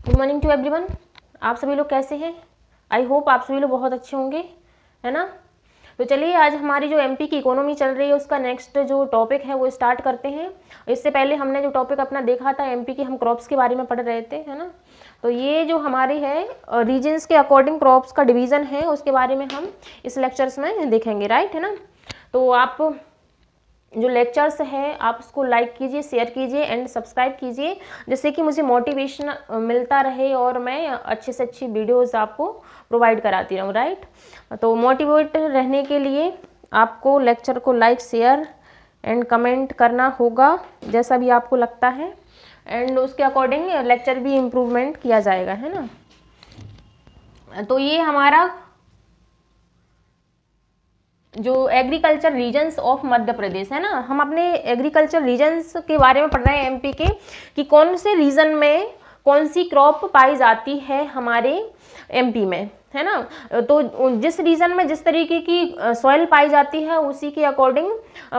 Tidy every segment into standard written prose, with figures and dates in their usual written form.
Good morning to everyone. आप सभी लोग कैसे हैं? आई होप आप सभी लोग बहुत अच्छे होंगे, है ना। तो चलिए आज हमारी जो एमपी की इकोनॉमी चल रही है उसका नेक्स्ट जो टॉपिक है वो स्टार्ट करते हैं। इससे पहले हमने जो टॉपिक अपना देखा था एमपी की, हम क्रॉप्स के बारे में पढ़ रहे थे, है ना। तो ये जो हमारी है रीजन्स के अकॉर्डिंग क्रॉप्स का डिवीज़न है, उसके बारे में हम इस लेक्चर्स में देखेंगे, राइट, है ना। तो आप जो लेक्चर्स है आप उसको लाइक कीजिए, शेयर कीजिए एंड सब्सक्राइब कीजिए, जिससे कि मुझे मोटिवेशन मिलता रहे और मैं अच्छे से अच्छी वीडियोस आपको प्रोवाइड कराती रहूँ, राइट। तो मोटिवेट रहने के लिए आपको लेक्चर को लाइक, शेयर एंड कमेंट करना होगा, जैसा भी आपको लगता है, एंड उसके अकॉर्डिंग लेक्चर भी इम्प्रूवमेंट किया जाएगा, है ना। तो ये हमारा जो agriculture regions of Madhya Pradesh है ना, हम अपने एग्रीकल्चर रीजन्स के बारे में पढ़ रहे हैं एमपी के, कि कौन से रीजन में कौन सी क्रॉप पाई जाती है हमारे एमपी में, है ना। तो जिस रीजन में जिस तरीके की सॉइल पाई जाती है उसी के अकॉर्डिंग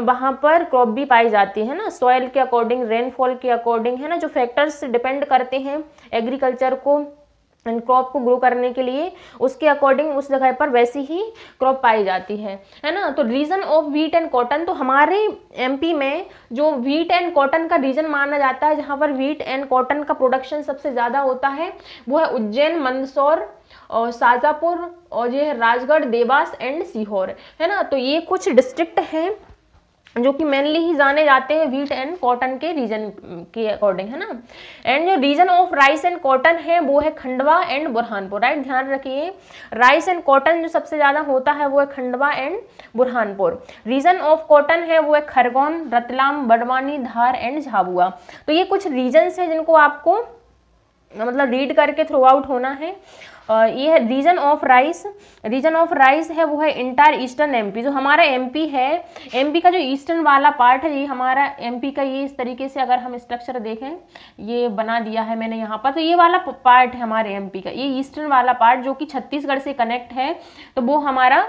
वहाँ पर क्रॉप भी पाई जाती है ना। सॉइल के अकॉर्डिंग, रेनफॉल के अकॉर्डिंग, है ना, जो फैक्टर्स डिपेंड करते हैं एग्रीकल्चर को एंड क्रॉप को ग्रो करने के लिए, उसके अकॉर्डिंग उस जगह पर वैसी ही क्रॉप पाई जाती है ना। तो region of wheat and cotton, तो हमारे एमपी में जो व्हीट एंड कॉटन का रीजन माना जाता है, जहाँ पर व्हीट एंड कॉटन का प्रोडक्शन सबसे ज़्यादा होता है, वो है उज्जैन, मंदसौर और शाजापुर, और ये है राजगढ़, देवास एंड सीहोर, है ना। तो ये कुछ डिस्ट्रिक्ट हैं जो कि मेनली ही जाने जाते हैं व्हीट एंड कॉटन के रीजन के अकॉर्डिंग, है ना। एंड जो region of rice and cotton है वो है खंडवा एंड बुरहानपुर, राइट, ध्यान रखिए। राइस एंड कॉटन जो सबसे ज़्यादा होता है वो है Khandwa and Burhanpur. Region of cotton है वो है खरगोन, रतलाम, बड़वानी, धार एंड झाबुआ। तो ये कुछ रीजन्स हैं जिनको आपको मतलब रीड करके थ्रू आउट होना है। ये है region of rice. Region of rice है वो है इंटायर ईस्टर्न एमपी। जो हमारा एमपी है, एमपी का जो ईस्टर्न वाला पार्ट है, ये हमारा एमपी का ये इस तरीके से अगर हम स्ट्रक्चर देखें, ये बना दिया है मैंने यहाँ पर। तो ये वाला पार्ट है हमारे एमपी का, ये ईस्टर्न वाला पार्ट जो कि छत्तीसगढ़ से कनेक्ट है, तो वो हमारा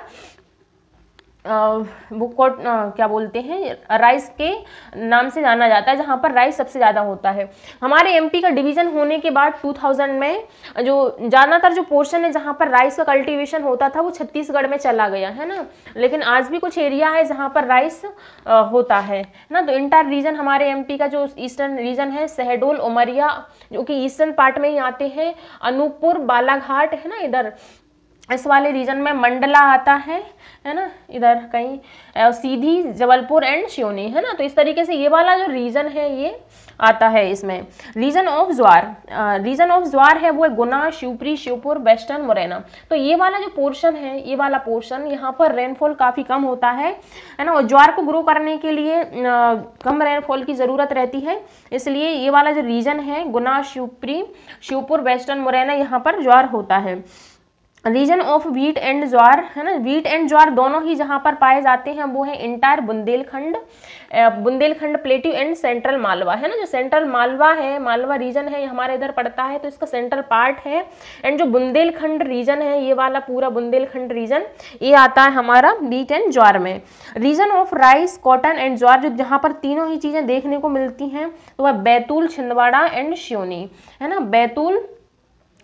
क्या बोलते हैं, राइस के नाम से जाना जाता है, जहाँ पर राइस सबसे ज़्यादा होता है। हमारे एमपी का डिवीज़न होने के बाद 2000 में जो ज़्यादातर जो पोर्शन है जहाँ पर राइस का कल्टीवेशन होता था वो छत्तीसगढ़ में चला गया, है ना। लेकिन आज भी कुछ एरिया है जहाँ पर राइस होता है ना। तो इंटायर रीजन हमारे एमपी का जो ईस्टर्न रीजन है, शहडोल, उमरिया जो कि ईस्टर्न पार्ट में ही आते हैं, अनूपपुर, बालाघाट, है ना, इधर इस वाले रीजन में मंडला आता है ना, इधर कहीं सीधी, जबलपुर एंड सिवनी, है ना। तो इस तरीके से ये वाला जो रीजन है ये आता है इसमें। Region of jowar, region of jowar है वो है गुना, शिवपुरी, शिवपुर, वेस्टर्न मुरैना। तो ये वाला जो पोर्शन है, ये वाला पोर्शन, यहाँ पर रेनफॉल काफ़ी कम होता है ना, और ज्वार को ग्रो करने के लिए कम रेनफॉल की ज़रूरत रहती है, इसलिए ये वाला जो रीजन है गुना, शिवपुरी, शिवपुर, वेस्टर्न मुरैना, यहाँ पर ज्वार होता है। रीजन ऑफ व्हीट एंड ज्वार, है ना, व्हीट एंड ज्वार दोनों ही जहाँ पर पाए जाते हैं वो है entire Bundelkhand, Bundelkhand plateau and central Malwa, है ना। जो सेंट्रल मालवा है, मालवा रीजन है, ये हमारे इधर पड़ता है, तो इसका सेंट्रल पार्ट है। एंड जो बुंदेलखंड रीजन है, ये वाला पूरा बुंदेलखंड रीजन ये आता है हमारा व्हीट एंड ज्वार में। Region of rice, cotton and jowar, जो जहाँ पर तीनों ही चीज़ें देखने को मिलती हैं, तो वह बैतूल, छिंदवाड़ा एंड सिवनी, है ना, बैतूल,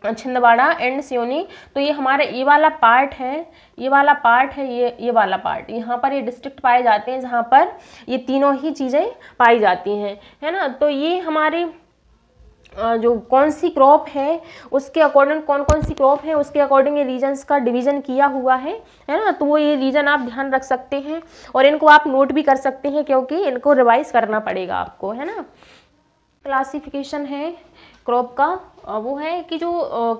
छिंदवाड़ा एंड सिवनी। तो ये हमारा ये वाला पार्ट है, ये वाला पार्ट है, ये वाला पार्ट, यहाँ पर ये डिस्ट्रिक्ट पाए जाते हैं जहाँ पर ये तीनों ही चीज़ें पाई जाती हैं, है ना। तो ये हमारे जो कौन सी क्रॉप है उसके अकॉर्डिंग, कौन कौन सी क्रॉप है उसके अकॉर्डिंग ये रीजन्स का डिवीज़न किया हुआ है ना। तो वो ये रीजन आप ध्यान रख सकते हैं और इनको आप नोट भी कर सकते हैं, क्योंकि इनको रिवाइज करना पड़ेगा आपको, है ना। क्लासिफिकेशन है क्रॉप का, वो है कि जो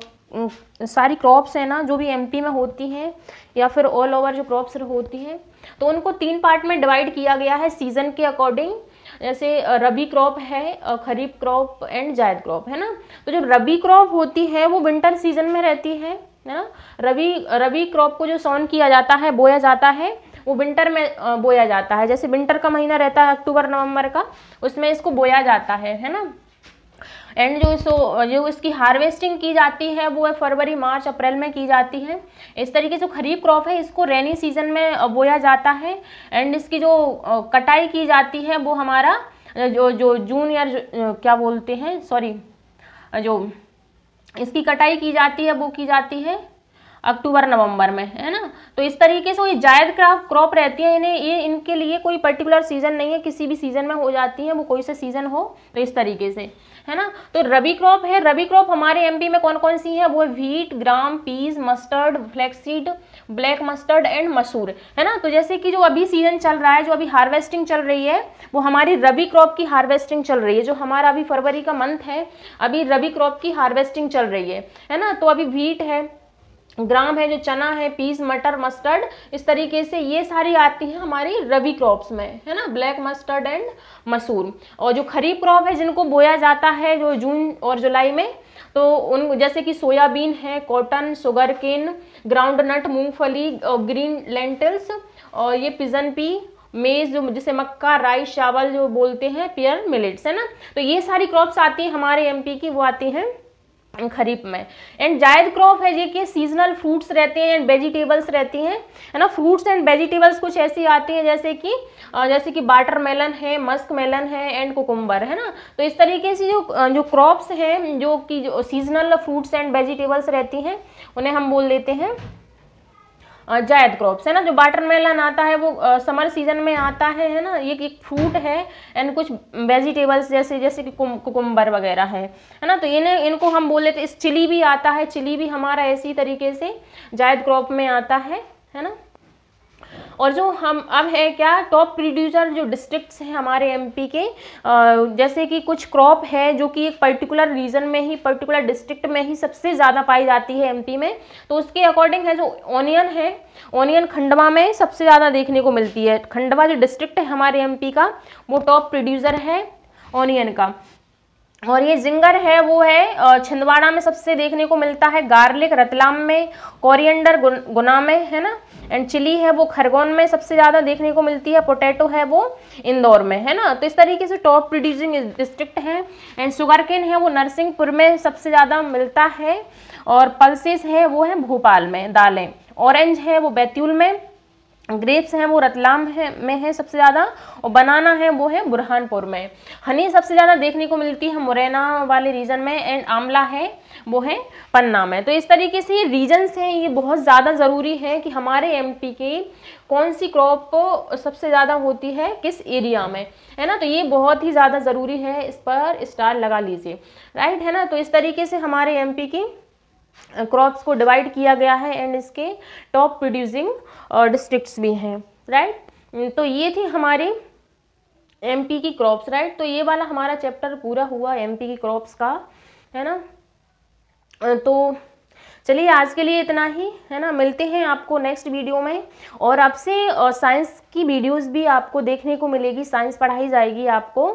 सारी क्रॉप्स हैं ना जो भी एमपी में होती हैं या फिर ऑल ओवर जो क्रॉप्स होती हैं, तो उनको 3 पार्ट में डिवाइड किया गया है सीजन के अकॉर्डिंग। जैसे रबी क्रॉप है, खरीफ क्रॉप एंड जायद क्रॉप, है ना। तो जो रबी क्रॉप होती है वो विंटर सीजन में रहती है ना। रबी क्रॉप को जो सॉन किया जाता है, बोया जाता है, वो विंटर में बोया जाता है। जैसे विंटर का महीना रहता है अक्टूबर नवंबर का, उसमें इसको बोया जाता है ना। एंड जो इसकी हार्वेस्टिंग की जाती है वो है फरवरी, मार्च, अप्रैल में की जाती है। इस तरीके से खरीफ क्रॉप है, इसको रेनी सीजन में बोया जाता है। एंड इसकी जो कटाई की जाती है वो हमारा जो जून या क्या बोलते हैं, सॉरी, जो इसकी कटाई की जाती है, वो की जाती है अक्टूबर नवंबर में, है ना। तो इस तरीके से वो जायद क्रॉप रहती है, इन्हें ये इनके लिए कोई पर्टिकुलर सीजन नहीं है, किसी भी सीजन में हो जाती है, वो कोई से सीजन हो। तो इस तरीके से, है ना। तो रबी क्रॉप है, रबी क्रॉप हमारे एमपी में कौन कौन सी है, वो है wheat, gram, peas, mustard, flaxseed, black mustard and masoor, है ना। तो जैसे कि जो अभी सीजन चल रहा है, जो अभी हार्वेस्टिंग चल रही है, वो हमारी रबी क्रॉप की हार्वेस्टिंग चल रही है। जो हमारा अभी फरवरी का मंथ है, अभी रबी क्रॉप की हार्वेस्टिंग चल रही है ना। तो अभी व्हीट है, ग्राम है, जो चना है, पीस, मटर, मस्टर्ड, इस तरीके से ये सारी आती हैं हमारी रबी क्रॉप्स में, है ना, ब्लैक मस्टर्ड एंड मसूर। और जो खरीफ क्रॉप है, जिनको बोया जाता है जो जून और जुलाई में, तो उन जैसे कि सोयाबीन है, कॉटन, शुगर केन, ग्राउंडनट, मूंगफली, ग्रीन लेंटिल्स, और ये पिजन पी, मेज जो जिसे मक्का, राइस, चावल जो बोलते हैं, पियर मिलेट्स, है ना। तो ये सारी क्रॉप्स आती हैं हमारे एमपी की, वो आती हैं खरीफ में। एंड जायद क्रॉप है, ये कि सीजनल फ्रूट्स रहते हैं एंड वेजिटेबल्स रहती हैं, है ना। फ्रूट्स एंड वेजिटेबल्स कुछ ऐसी आती हैं जैसे कि वाटरमेलन है, मस्क मेलन है एंड कुकुम्बर, है ना। तो इस तरीके से जो क्रॉप्स हैं, जो सीजनल फ्रूट्स एंड वेजिटेबल्स रहती हैं, उन्हें हम बोल देते हैं जायद क्रॉप्स, है ना। जो वाटरमेलन आता है वो समर सीजन में आता है ना। ये एक फ्रूट है एंड कुछ वेजिटेबल्स जैसे कि कुकुम्बर वगैरह है ना। तो इनको हम बोल लेते हैं। चिली भी आता है, चिली भी हमारा ऐसी तरीके से जायद क्रॉप में आता है ना। और जो हम अब है क्या, टॉप प्रोड्यूसर जो डिस्ट्रिक्ट्स हैं हमारे एमपी के, जैसे कि कुछ क्रॉप है जो कि एक पर्टिकुलर रीजन में ही, पर्टिकुलर डिस्ट्रिक्ट में ही सबसे ज़्यादा पाई जाती है एमपी में। तो उसके अकॉर्डिंग है, जो ऑनियन है, ऑनियन खंडवा में सबसे ज़्यादा देखने को मिलती है। खंडवा जो डिस्ट्रिक्ट है हमारे एमपी का, वो टॉप प्रोड्यूसर है ऑनियन का। और ये जिंगर है, वो है छिंदवाड़ा में सबसे देखने को मिलता है, गार्लिक रतलाम में, कोरिएंडर गुना में, है ना। एंड चिली है वो खरगोन में सबसे ज़्यादा देखने को मिलती है, पोटैटो है वो इंदौर में, है ना। तो इस तरीके से टॉप प्रोड्यूसिंग डिस्ट्रिक्ट है। एंड शुगर केन है वो नरसिंहपुर में सबसे ज़्यादा मिलता है, और पल्सेस है वो है भोपाल में, दालें। ऑरेंज है वो बैतूल में, ग्रेप्स हैं वो रतलाम में है सबसे ज़्यादा, और बनाना है वो है बुरहानपुर में। हनी सबसे ज़्यादा देखने को मिलती है मुरैना वाले रीजन में, एंड आंवला है वो है पन्ना में। तो इस तरीके से ये रीजन्स हैं, ये बहुत ज़्यादा ज़रूरी है कि हमारे एमपी के कौन सी क्रॉप सबसे ज़्यादा होती है किस एरिया में, है ना। तो ये बहुत ही ज़्यादा ज़रूरी है, इस पर स्टार लगा लीजिए, राइट, है ना। तो इस तरीके से हमारे एमपी की क्रॉप्स को डिवाइड किया गया है, एंड इसके टॉप प्रोड्यूसिंग डिस्ट्रिक्ट्स भी हैं, राइट। तो ये थी हमारी एमपी की क्रॉप्स, राइट। तो ये वाला हमारा चैप्टर पूरा हुआ एमपी की क्रॉप्स का, है ना। तो चलिए आज के लिए इतना ही, है ना। मिलते हैं आपको नेक्स्ट वीडियो में, और आपसे साइंस की वीडियोस भी आपको देखने को मिलेगी, साइंस पढ़ाई जाएगी आपको।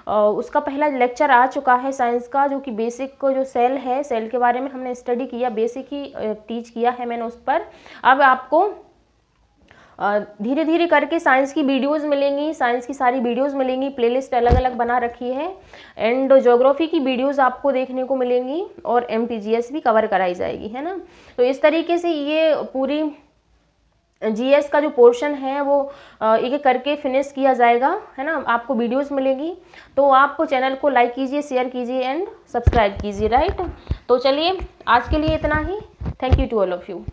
उसका पहला लेक्चर आ चुका है साइंस का, जो कि बेसिक को जो सेल है, सेल के बारे में हमने स्टडी किया, बेसिक ही टीच किया है मैंने उस पर। अब आपको धीरे धीरे करके साइंस की वीडियोस मिलेंगी, साइंस की सारी वीडियोस मिलेंगी, प्लेलिस्ट अलग अलग बना रखी है। एंड ज्योग्राफी की वीडियोस आपको देखने को मिलेंगी, और एमपीजीएस भी कवर कराई जाएगी, है ना। तो इस तरीके से ये पूरी जीएस का जो पोर्शन है वो एक एक करके फिनिश किया जाएगा, है ना। आपको वीडियोस मिलेगी, तो आप चैनल को लाइक कीजिए, शेयर कीजिए एंड सब्सक्राइब कीजिए, राइट। तो चलिए आज के लिए इतना ही। Thank you to all of you.